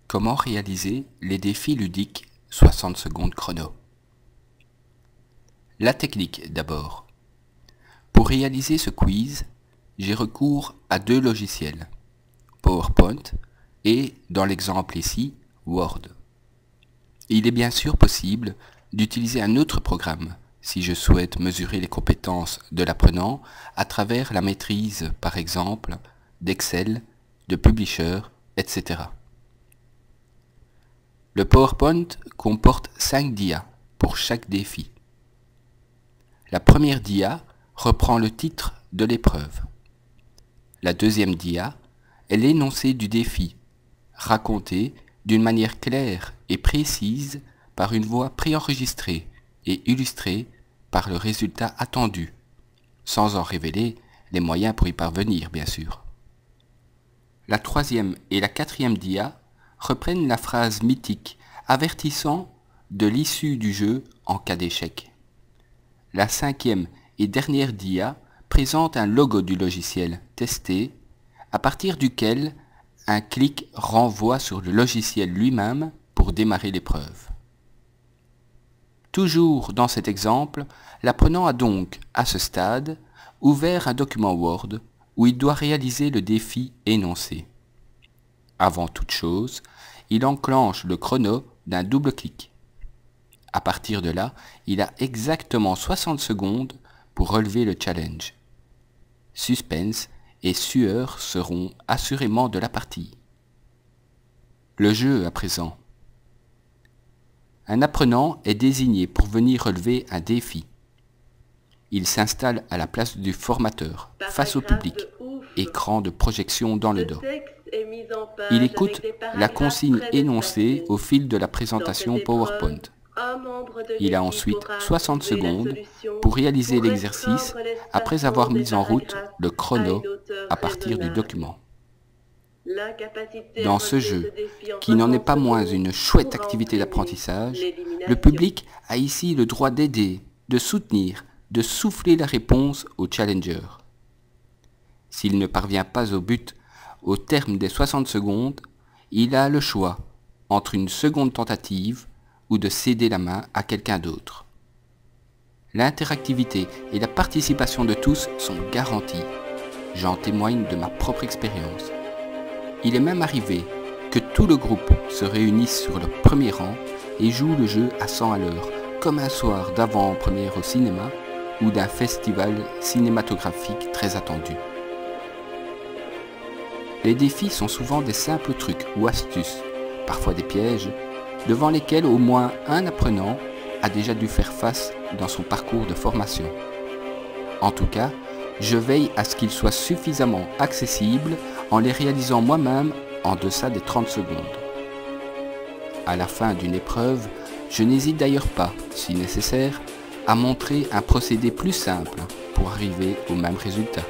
Comment réaliser les défis ludiques 60 secondes chrono? La technique d'abord. Pour réaliser ce quiz, j'ai recours à deux logiciels, PowerPoint et, dans l'exemple ici, Word. Il est bien sûr possible d'utiliser un autre programme si je souhaite mesurer les compétences de l'apprenant à travers la maîtrise, par exemple, d'Excel, de Publisher, etc. Le PowerPoint comporte 5 dias pour chaque défi. La première dia reprend le titre de l'épreuve. La deuxième dia est l'énoncé du défi, raconté d'une manière claire et précise par une voix préenregistrée et illustrée par le résultat attendu, sans en révéler les moyens pour y parvenir, bien sûr. La troisième et la quatrième dia reprennent la phrase mythique avertissant de l'issue du jeu en cas d'échec. La cinquième et dernière dia présente un logo du logiciel testé, à partir duquel un clic renvoie sur le logiciel lui-même pour démarrer l'épreuve. Toujours dans cet exemple, l'apprenant a donc, à ce stade, ouvert un document Word où il doit réaliser le défi énoncé. Avant toute chose, il enclenche le chrono d'un double clic. À partir de là, il a exactement 60 secondes pour relever le challenge. Suspense et sueur seront assurément de la partie. Le jeu à présent. Un apprenant est désigné pour venir relever un défi. Il s'installe à la place du formateur, face au public, écran de projection dans le dos. Il écoute la consigne énoncée au fil de la présentation PowerPoint. Il a ensuite 60 secondes pour réaliser l'exercice après avoir mis en route le chrono à partir du document. Dans ce jeu, qui n'en est pas moins une chouette activité d'apprentissage, le public a ici le droit d'aider, de soutenir, de souffler la réponse au challenger. S'il ne parvient pas au but au terme des 60 secondes, il a le choix entre une seconde tentative ou de céder la main à quelqu'un d'autre. L'interactivité et la participation de tous sont garanties. J'en témoigne de ma propre expérience. Il est même arrivé que tout le groupe se réunisse sur le premier rang et joue le jeu à 100 à l'heure, comme un soir d'avant-première au cinéma ou d'un festival cinématographique très attendu. Les défis sont souvent des simples trucs ou astuces, parfois des pièges, devant lesquels au moins un apprenant a déjà dû faire face dans son parcours de formation. En tout cas, je veille à ce qu'ils soient suffisamment accessibles en les réalisant moi-même en deçà des 30 secondes. À la fin d'une épreuve, je n'hésite d'ailleurs pas, si nécessaire, à montrer un procédé plus simple pour arriver au même résultat.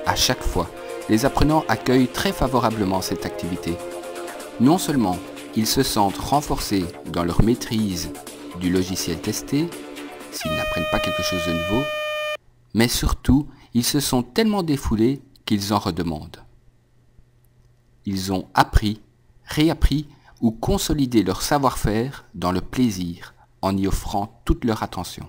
À chaque fois, les apprenants accueillent très favorablement cette activité. Non seulement ils se sentent renforcés dans leur maîtrise du logiciel testé, s'ils n'apprennent pas quelque chose de nouveau, mais surtout, ils se sont tellement défoulés qu'ils en redemandent. Ils ont appris, réappris ou consolidé leur savoir-faire dans le plaisir en y offrant toute leur attention.